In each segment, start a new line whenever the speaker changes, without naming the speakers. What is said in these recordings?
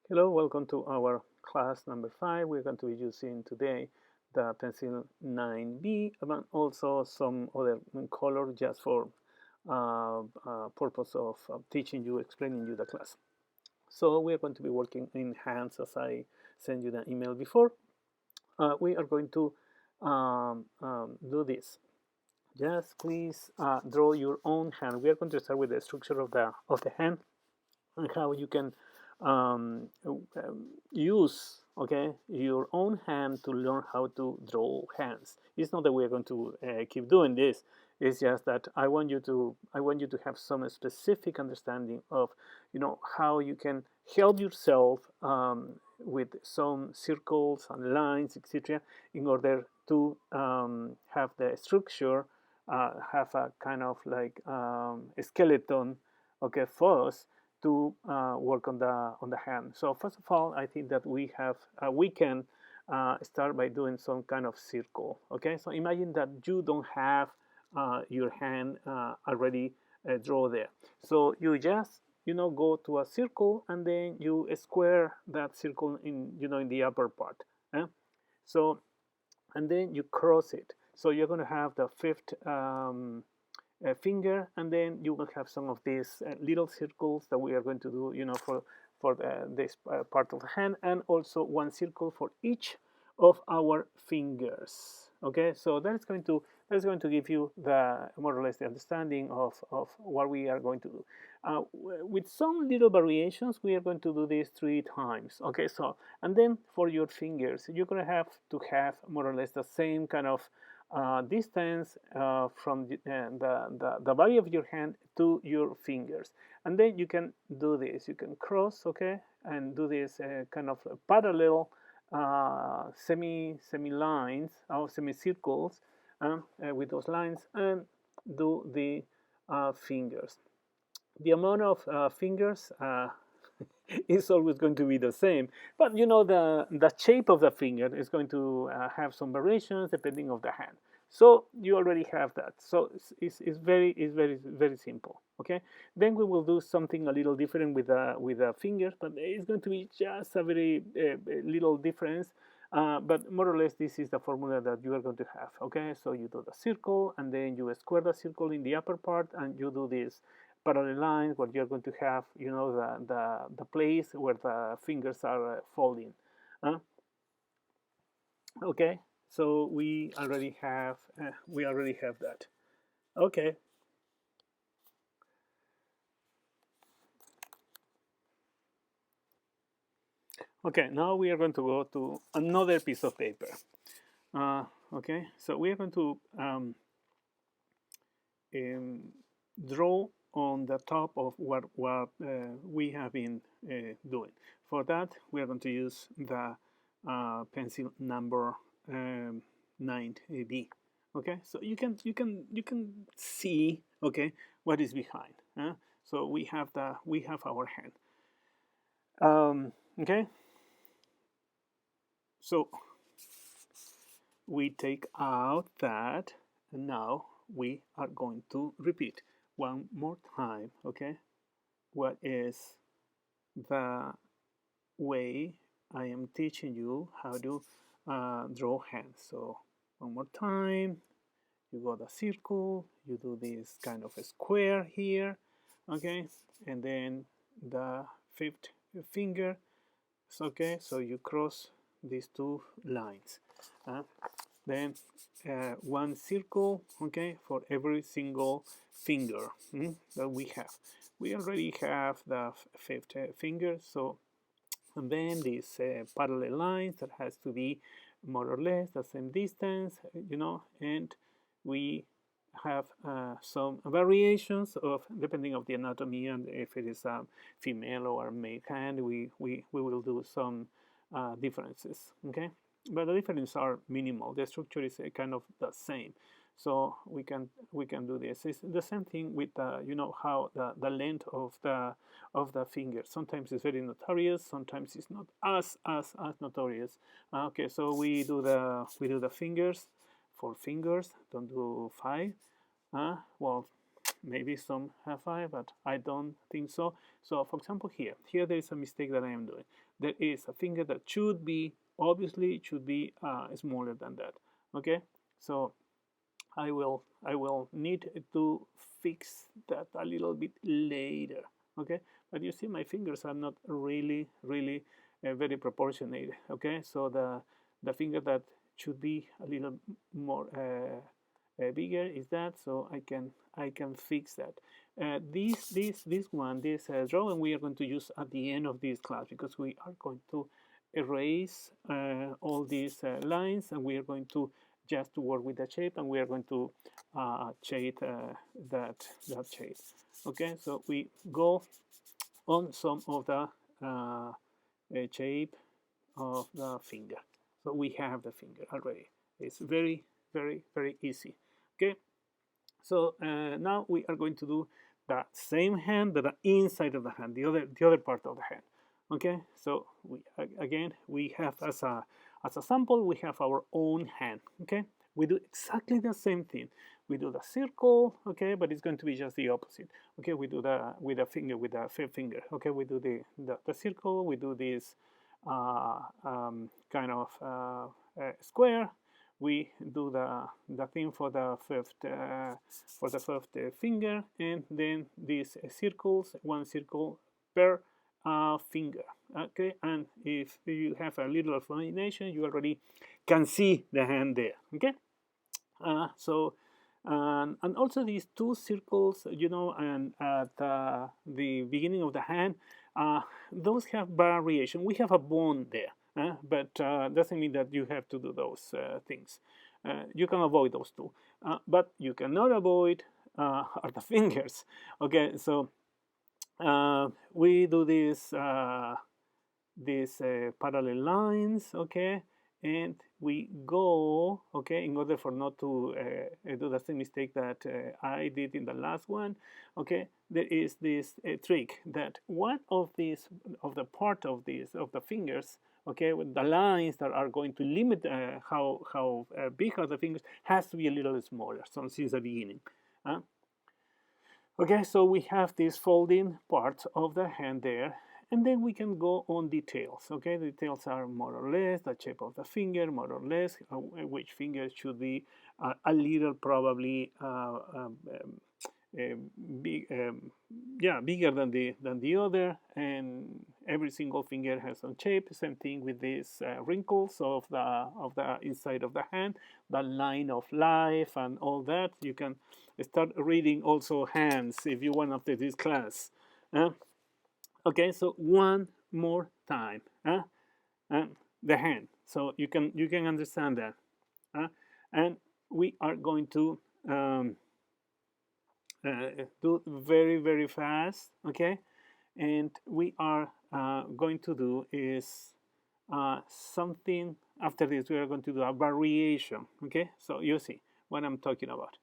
Hello, welcome to our class number 5. We're going to be using today the pencil 9B and also some other color just for purpose of teaching you, explaining you the class. So we are going to be working in hands as I sent you the email before. We are going to do this. Just please draw your own hand. We are going to start with the structure of the hand and how you can use your own hand to learn how to draw hands. It's not that we're going to keep doing this. It's just that I want you to have some specific understanding of how you can help yourself with some circles and lines, etc., in order to have the structure, have a kind of like a skeleton, okay, first to work on the hand. So first of all, I think that we can start by doing some kind of circle. Okay, so imagine that you don't have your hand already draw there. So you just go to a circle and then you square that circle in the upper part. Eh? So and then you cross it. So you're going to have the fifth finger, and then you will have some of these little circles that we are going to do, for this part of the hand, and also one circle for each of our fingers. Okay, so that's going to give you the more or less the understanding of what we are going to do. With some little variations, we are going to do this 3 times. Okay, so and then for your fingers, you're going to have more or less the same kind of distance from the body of your hand to your fingers, and then you can do this. You can cross, okay, and do this kind of parallel semi lines or semicircles with those lines, and do the fingers. The amount of fingers is always going to be the same, but the shape of the finger is going to have some variations depending on the hand. So you already have that. So it's very simple. Okay, then we will do something a little different with the fingers, but it's going to be just a very little difference. But more or less, this is the formula that you are going to have. Okay, so you do the circle, and then you square the circle in the upper part, and you do this parallel lines where you're going to have the place where the fingers are folding. Okay, so we already have that. Okay. Okay, now we are going to go to another piece of paper. Okay, so we are going to um, draw on the top of what we have been doing. For that, we are going to use the pencil number 9B. Okay, so you can see, okay, what is behind. So we have our hand. Okay, so we take out that, and now we are going to repeat one more time. Okay, what is the way I am teaching you how to draw hands? So one more time, you got a circle, you do this kind of a square here, okay, and then the fifth finger. Okay, so you cross these two lines. Then one circle, okay, for every single finger that we have. We already have the fifth finger, so and then these parallel lines that has to be more or less the same distance, and we have some variations of depending of the anatomy, and if it is a female or a male hand, we will do some differences. Okay, but the differences are minimal. The structure is kind of the same, so we can do this. It's the same thing with how the length of the finger. Sometimes it's very notorious. Sometimes it's not as notorious. Okay, so we do the fingers. 4 fingers. Don't do 5. Well, maybe some have 5, but I don't think so. So for example, here there is a mistake that I am doing. There is a finger that should be, obviously it should be smaller than that. Okay, so I will need to fix that a little bit later. Okay, but you see my fingers are not really very proportionate. Okay, so the finger that should be a little more bigger is that, so I can fix that. This drawing we are going to use at the end of this class, because we are going to erase all these lines, and we are going to just to work with the shape, and we are going to shade that shape. Okay, so we go on some of the shape of the finger. So we have the finger already. It's very easy. Okay, so now we are going to do the same hand, but the inside of the hand, the other part of the hand. Okay, so we have as a sample, we have our own hand. Okay, we do exactly the same thing. We do the circle, okay, but it's going to be just the opposite. Okay, we do the with the finger, with the fifth finger. Okay, we do the circle. We do this kind of square. We do the thing for the fifth finger, and then these circles, one circle per finger. Okay, and if you have a little imagination, you already can see the hand there. Okay, so and also these two circles, you know, and at the beginning of the hand, those have variation. We have a bone there, but doesn't mean that you have to do those things. You can avoid those two, but you cannot avoid are the fingers. Okay, so we do these parallel lines, okay, and we go, okay, in order for not to do the same mistake that I did in the last one. Okay, there is this trick that one of the part of the fingers, okay, with the lines that are going to limit how big are the fingers, has to be a little smaller, so since the beginning. Okay, so we have these folding parts of the hand there, and then we can go on details. Okay, the details are more or less the shape of the finger, more or less which finger should be a little probably bigger than the other, and every single finger has some shape. Same thing with these wrinkles of the inside of the hand, the line of life, and all that. You can start reading also hands if you want after this class. Okay, so one more time, the hand, so you can understand that, and we are going to do very fast. Okay, and we are going to do is something after this. We are going to do a variation. Okay, so you see what I'm talking about.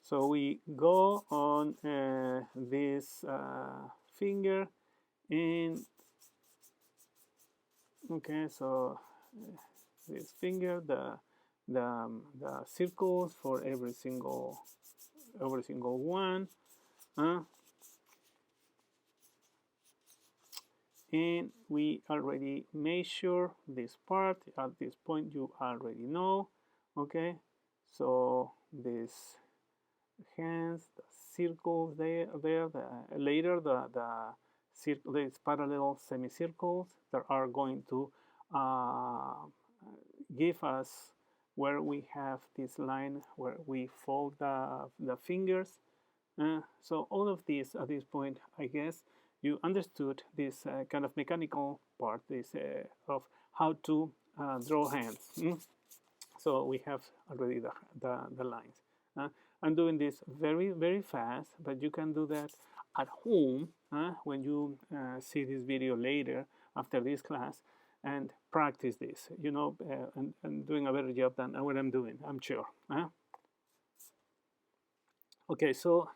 So we go on this finger, and okay, so this finger, the circles for every single one, and we already measure this part. At this point, you already know. Okay, so this hands, the circles later these parallel semicircles that are going to give us where we have this line where we fold the fingers. So all of these at this point, I guess you understood this kind of mechanical part, this of how to draw hands. So we have already the lines. I'm doing this very fast, but you can do that at home when you see this video later after this class, and practice this, you know, and doing a better job than what I'm doing, I'm sure. Okay, so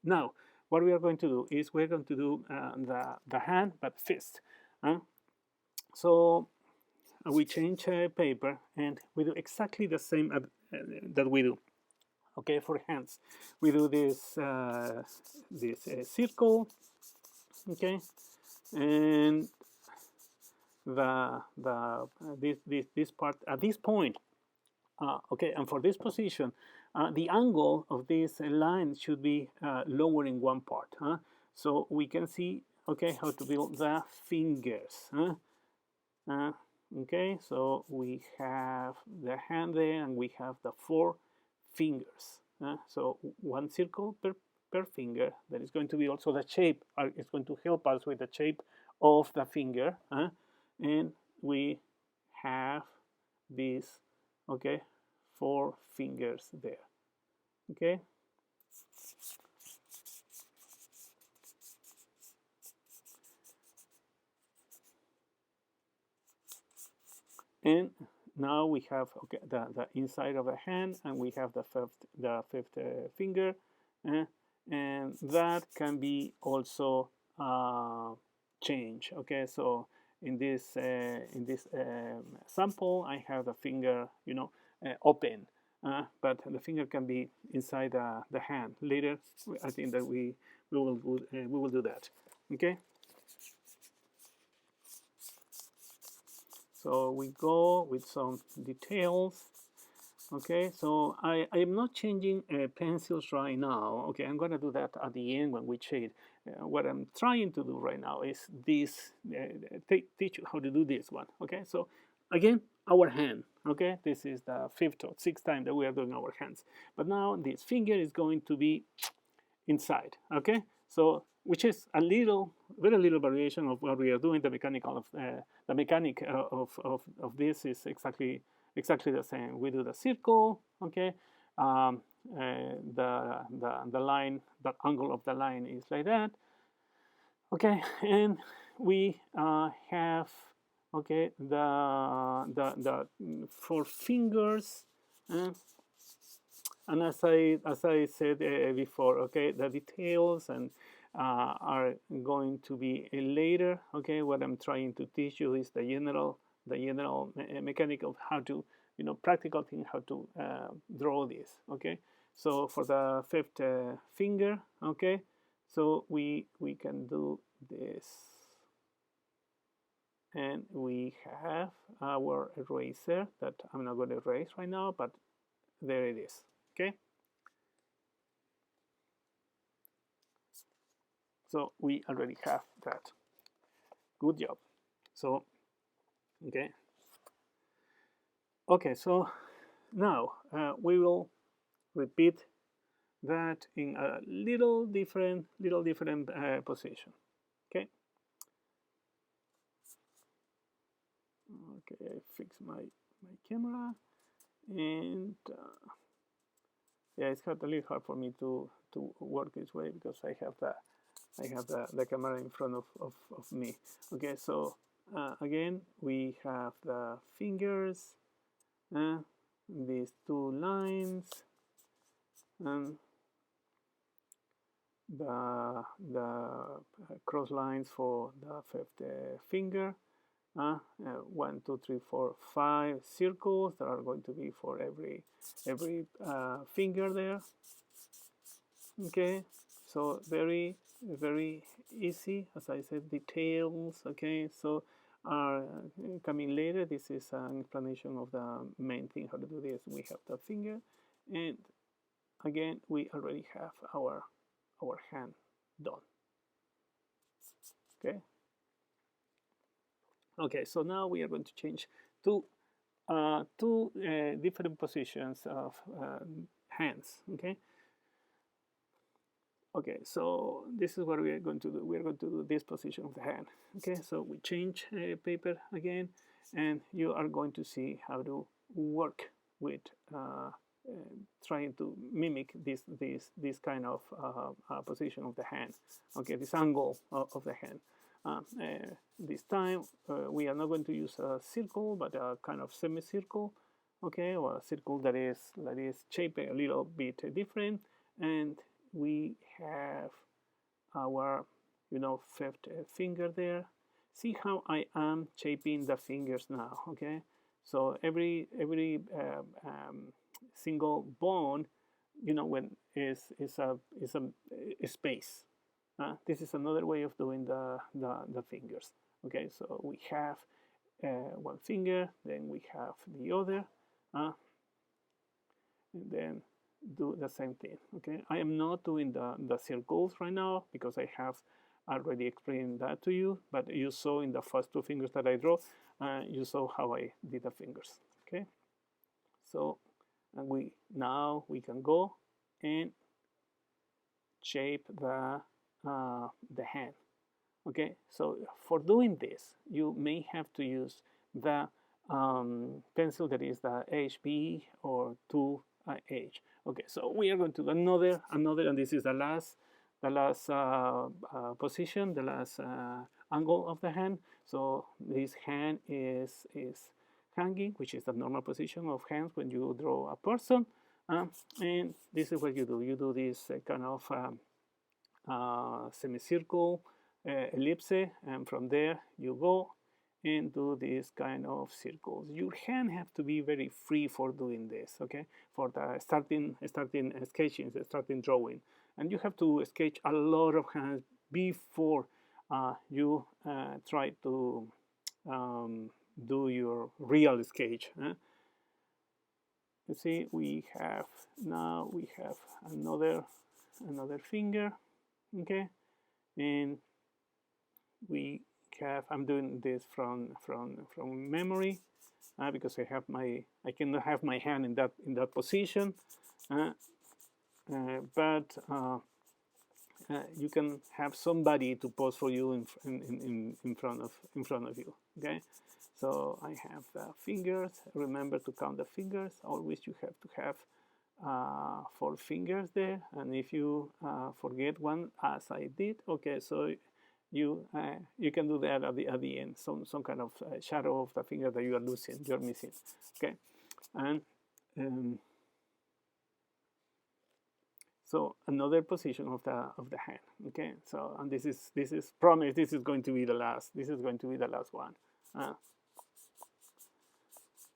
now what we are going to do is we're going to do the hand, but fist. So we change paper, and we do exactly the same that we do. Okay, for hands, we do this circle. Okay, and this part at this point. Okay, and for this position, the angle of this line should be lower in one part. So we can see, okay, how to build the fingers. Okay, so we have the hand there, and we have the 4 fingers. So one circle per finger. That is going to be also the shape. It's going to help us with the shape of the finger. And we have these, okay, 4 fingers there. Okay. And now we have, okay, the inside of the hand, and we have the fifth finger, and that can be also changed. Okay, so in this sample, I have the finger, open, but the finger can be inside the hand. Later, I think that we will do that. Okay. So we go with some details. Okay, so I am not changing pencils right now. Okay, I'm going to do that at the end when we shade. What I'm trying to do right now is this, teach you how to do this one. Okay, so again, our hand. Okay, this is the 5th or 6th time that we are doing our hands. But now this finger is going to be inside. Okay, so which is a very little variation of what we are doing. The mechanic of this is exactly the same. We do the circle. Okay, the line, the angle of the line is like that. Okay, and we have, okay, the 4 fingers. And as I said before, okay, the details and are going to be later. Okay, what I'm trying to teach you is the general mechanic of how to, practical thing, how to draw this. Okay, so for the 5th finger, okay, so we can do this, and we have our eraser that I'm not going to erase right now, but there it is. Okay, so we already have that. Good job. So okay, so now we will repeat that in a little different position. Okay, I fix my camera, and yeah, it's a little hard for me to work this way because I have the camera in front of me. Okay, so again, we have the fingers, these 2 lines, and the cross lines for the 5th finger. 1, 2, 3, 4, 5 circles that are going to be for every finger there. Okay, so very easy. As I said, details. Okay, so are coming later. This is an explanation of the main thing, how to do this. We have the finger, and again, we already have our hand done. Okay, so now we are going to change to two different positions of hands. Okay, so this is what we are going to do. We are going to do this position of the hand. Okay, so we change paper again, and you are going to see how to work with trying to mimic this kind of position of the hand. Okay, this angle of the hand. This time we are not going to use a circle, but a kind of semicircle. Okay, or a circle that is shaped a little bit different, and we have our 5th finger there, See how I am shaping the fingers now, okay? So every single bone, when is a space. This is another way of doing the fingers. Okay, so we have one finger, then we have the other, and then do the same thing. Okay, I am not doing the circles right now because I have already explained that to you, but you saw in the first two fingers that I draw, you saw how I did the fingers. Okay, so and now we can go and shape the hand. Okay, so for doing this, you may have to use the pencil that is the HB or 2H. Okay, so we are going to do another, and this is the last position, the last angle of the hand. So this hand is hanging, which is the normal position of hands when you draw a person. And this is what you do. You do this kind of semicircle, ellipse, and from there you go and do this kind of circles. Your hand have to be very free for doing this, okay? For the starting sketching, starting drawing, and you have to sketch a lot of hands before you try to do your real sketch. You see, we have another finger, okay, and we have, I'm doing this from memory because I cannot have my hand in that position, but you can have somebody to pose for you in front of you. Okay, so I have the fingers. Remember to count the fingers. Always you have to have 4 fingers there, and if you forget one, as I did, okay, so you can do that at the end, some kind of shadow of the finger that you're missing, okay, and so another position of the hand, okay. So, and this is promise. This is going to be the last. This is going to be the last one.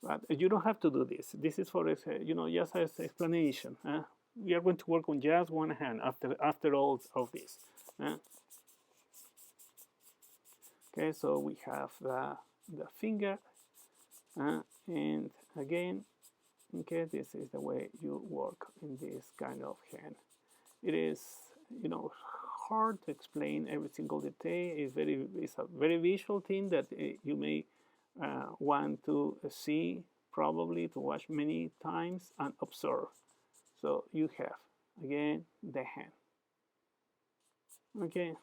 But you don't have to do this. This is for just as explanation. We are going to work on just one hand after all of this. Okay, so we have the finger, and again, okay, this is the way you work in this kind of hand. It is, hard to explain every single detail. It's a very visual thing that you may want to see, probably to watch many times and observe. So you have again the hand. Okay.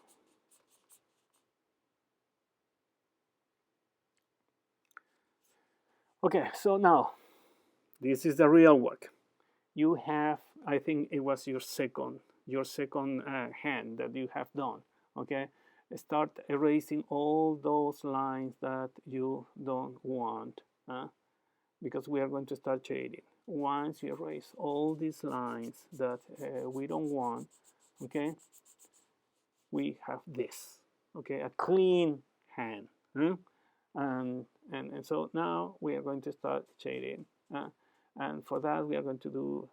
Okay, so now this is the real work. You have, I think it was your second hand that you have done. Okay, start erasing all those lines that you don't want, because we are going to start shading. Once you erase all these lines that we don't want, okay, we have this, okay, a clean hand. And so now we are going to start shading, and for that we are going to do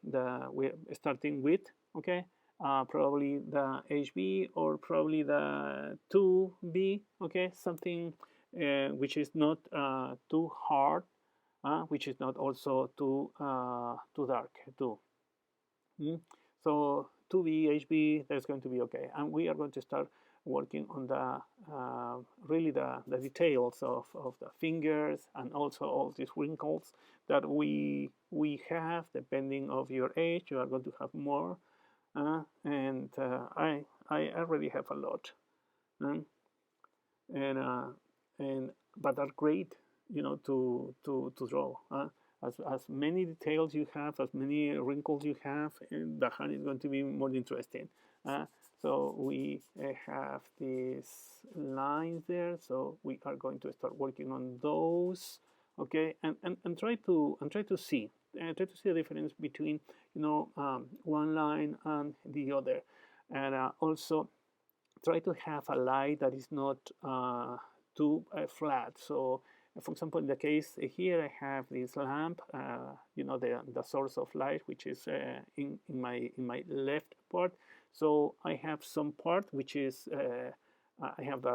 we're starting with, okay, probably the HB or probably the 2B, okay, something which is not too hard, which is not also too dark too. So 2B, HB, that's going to be okay, and we are going to start working on the really the details of the fingers, and also all these wrinkles that we have. Depending of your age, you are going to have more, and I already have a lot, and but are great, to draw. As many details you have, as many wrinkles you have, and the hand is going to be more interesting. So we have these lines there, so we are going to start working on those, okay, and try to see the difference between one line and the other, and also try to have a line that is not too flat. So for example, in the case here, I have this lamp, you know, the source of light, which is in my left part. So I have some part which is I have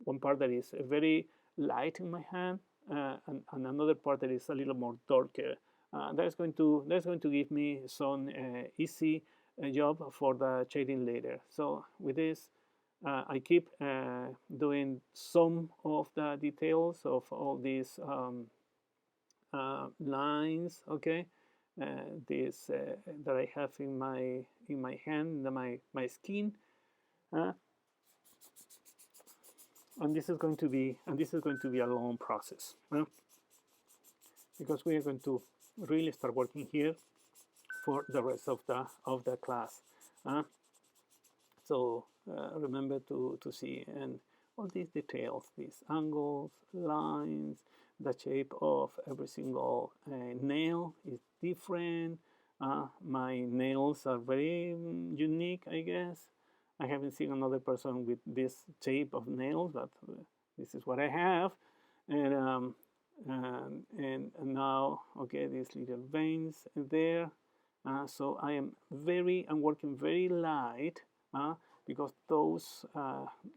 one part that is very light in my hand, and another part that is a little more darker. That's going to give me some easy job for the shading later. So with this, I keep doing some of the details of all these lines, okay, this that I have in my hand, my skin, and this is going to be a long process, because we are going to really start working here for the rest of the class. So remember to see and all these details, these angles, lines, the shape of every single nail is different. My nails are very unique, I guess. I haven't seen another person with this shape of nails, but this is what I have. And now, okay, these little veins there. So I'm working very light, because those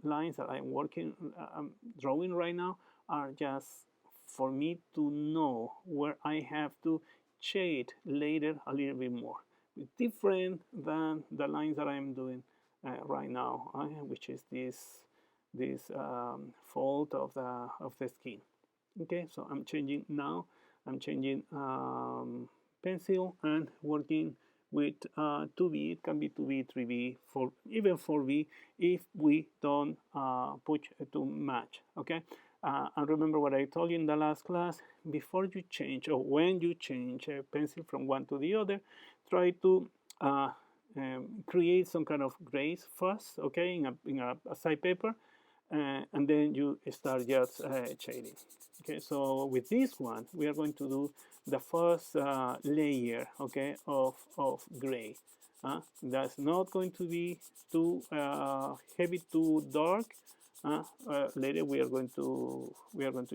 lines that I'm drawing right now are just for me to know where I have to shade later a little bit more. It's different than the lines that I'm doing right now, which is this fold of the skin. Okay, so I'm changing now. I'm changing pencil and working with 2B. It can be 2B, 3B, even 4B if we don't put too much. Okay, and remember what I told you in the last class. Before you change, or when you change a pencil from one to the other, try to create some kind of grace first. Okay, in a side paper, and then you start just shading. Okay, so with this one, we are going to do the first layer, okay, of gray. That's not going to be too heavy, too dark. Later we are going to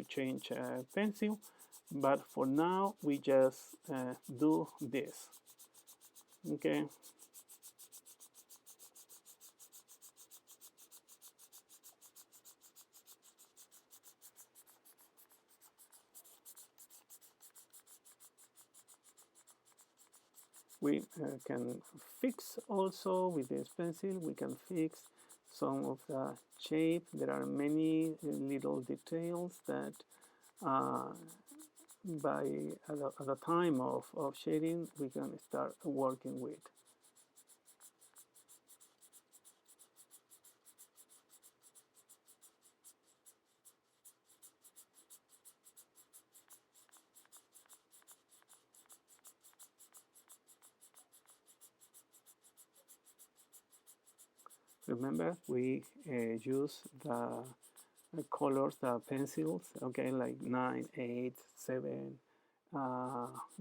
change pencil, but for now we just do this. Okay. We can fix also with this pencil, we can fix some of the shape. There are many little details that at the time of shading we can start working with. Remember, we use the colors, the pencils, okay, like 9, 8, 7,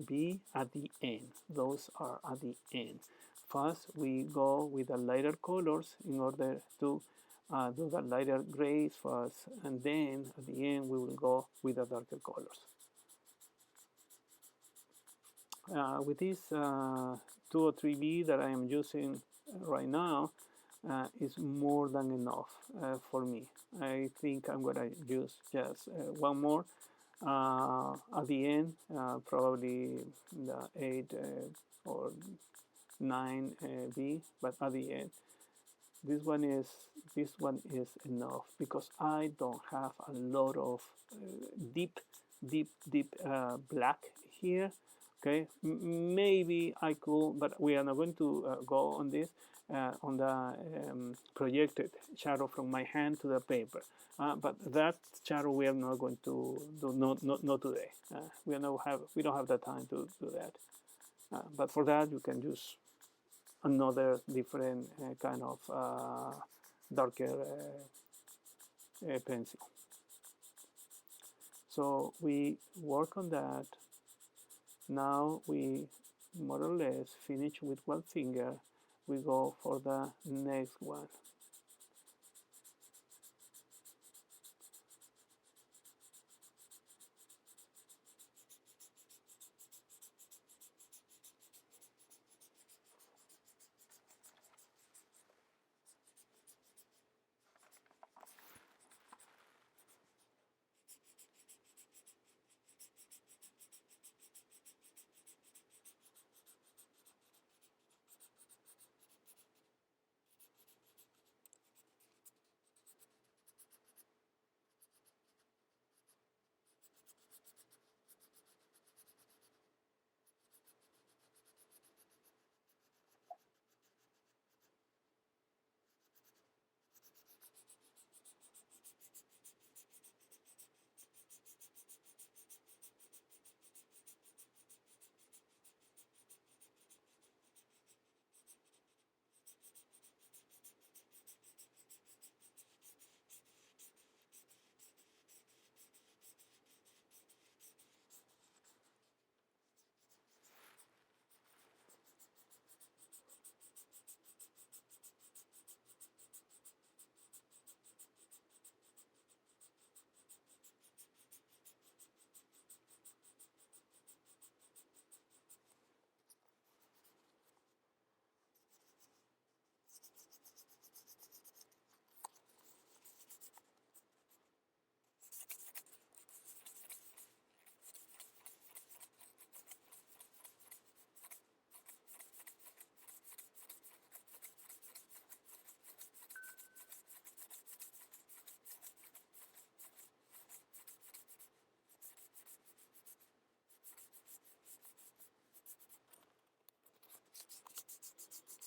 B at the end. Those are at the end. First, we go with the lighter colors in order to do the lighter grays first, and then at the end we will go with the darker colors. With this 2 or 3B that I am using right now, is more than enough for me. I think I'm gonna use just one more at the end, probably the 8 or 9B, but at the end. This one is enough because I don't have a lot of deep black here. Okay, maybe I could, but we are not going to go on this on the projected shadow from my hand to the paper. But that shadow we are not going to do, not today. We don't have the time to do that. But for that you can use another different kind of darker pencil. So we work on that. Now we more or less finish with one finger. We go for the next one.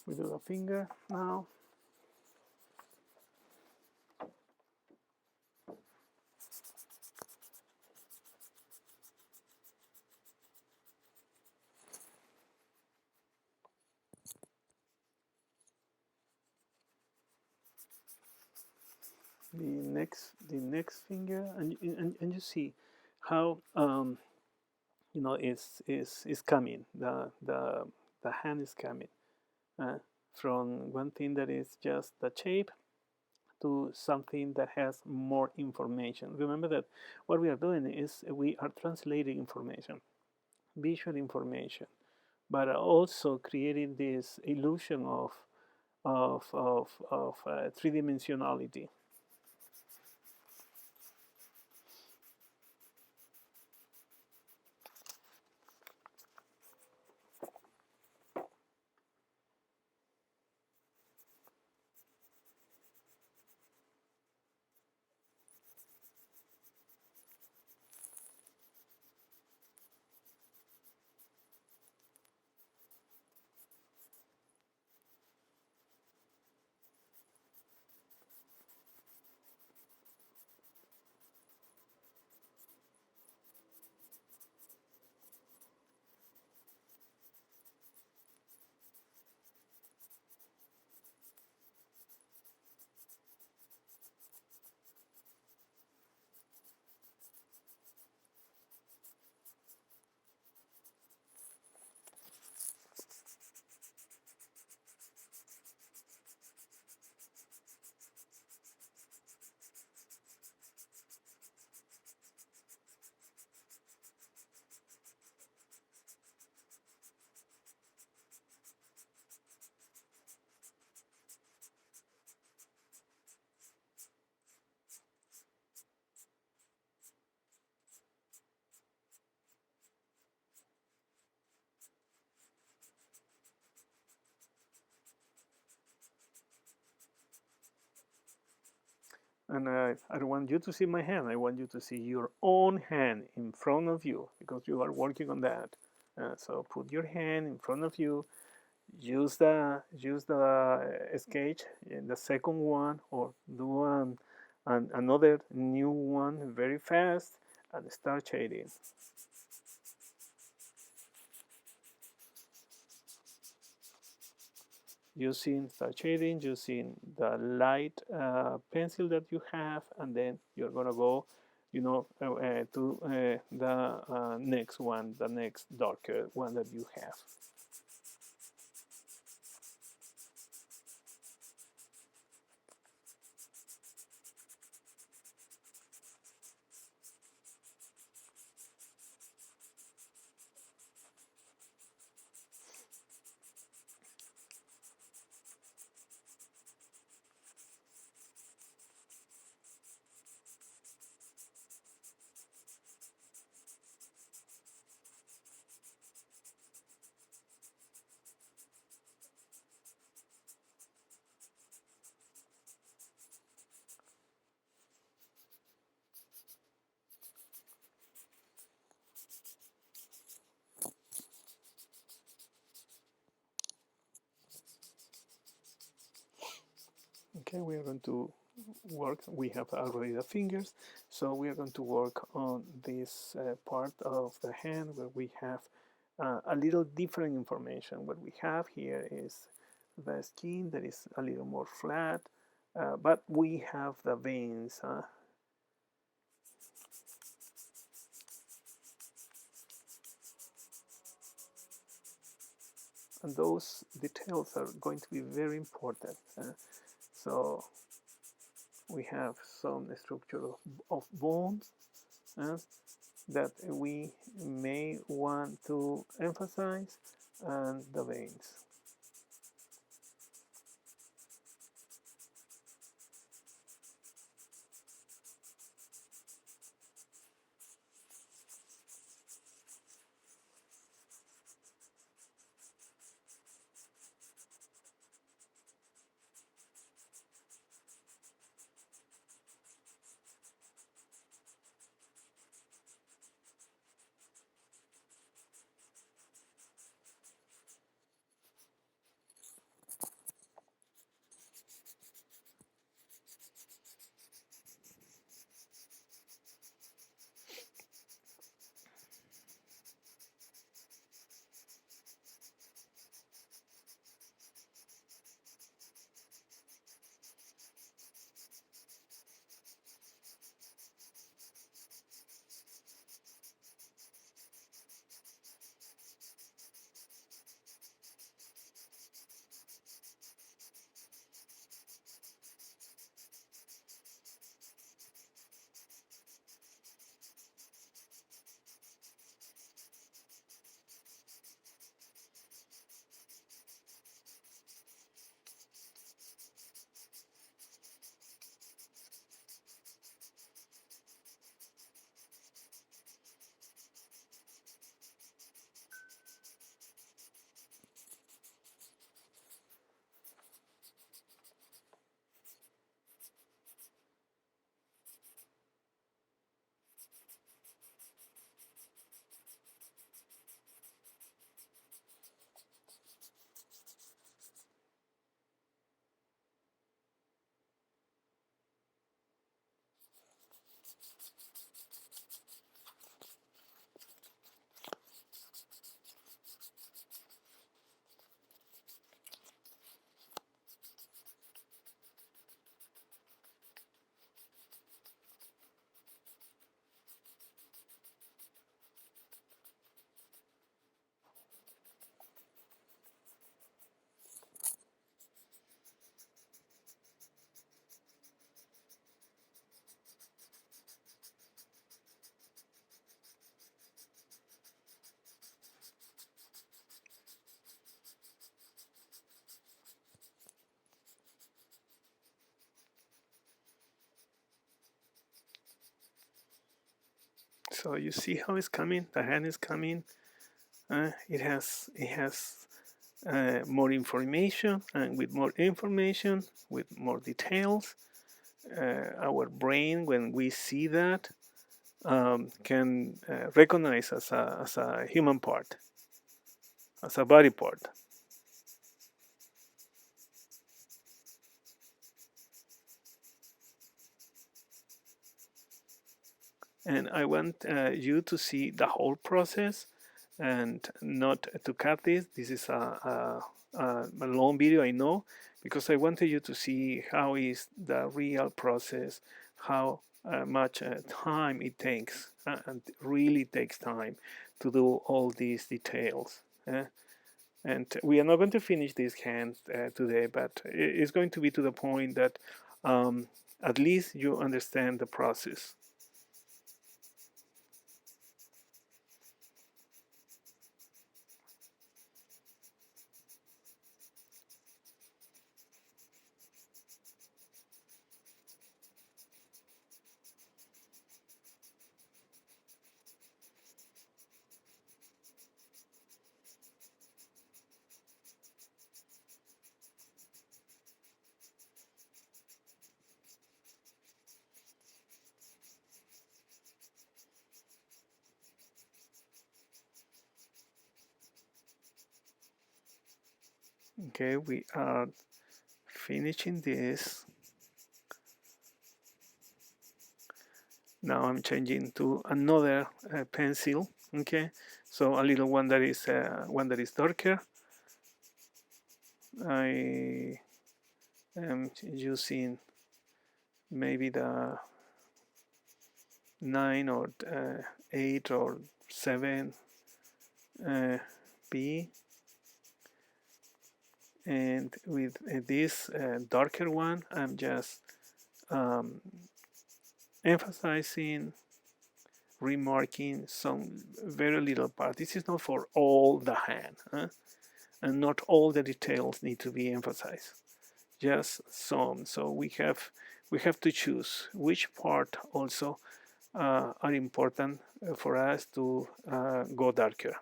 We do the finger now. The next finger, and you see how is coming. The hand is coming from one thing that is just the shape to something that has more information. Remember that what we are doing is we are translating information, visual information, but also creating this illusion of three-dimensionality. And I don't want you to see my hand. I want you to see your own hand in front of you because you are working on that. So put your hand in front of you. Use the sketch in the second one, or do another new one very fast and start shading. Start shading using the light pencil that you have, and then you're gonna go to the next one, the next darker one that you have. Okay, we are going to work. We have already the fingers, so we are going to work on this part of the hand where we have a little different information. What we have here is the skin that is a little more flat, but we have the veins. And those details are going to be very important. So we have some structure of bones that we may want to emphasize, and the veins. So you see how it's coming. The hand is coming. It has more information, and with more information, with more details, our brain, when we see that, can recognize as a human part, as a body part. And I want you to see the whole process and not to cut this. This is a long video, I know, because I wanted you to see how is the real process, how much time it takes, and really takes time to do all these details. And we are not going to finish this hand today, but it's going to be to the point that at least you understand the process. Okay, we are finishing this. Now I'm changing to another pencil. Okay, so a little one that is darker. I am using maybe the 9 or 8 or 7 B, and with this darker one, I'm just emphasizing, remarking some very little part. This is not for all the hand, and not all the details need to be emphasized, just some. So we have to choose which part also are important for us to go darker.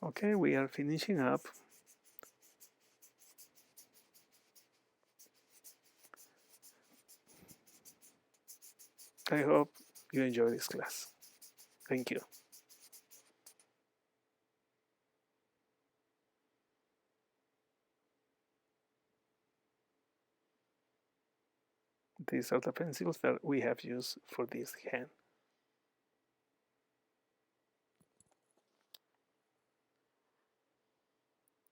Okay, we are finishing up. I hope you enjoy this class. Thank you. These are the pencils that we have used for this hand.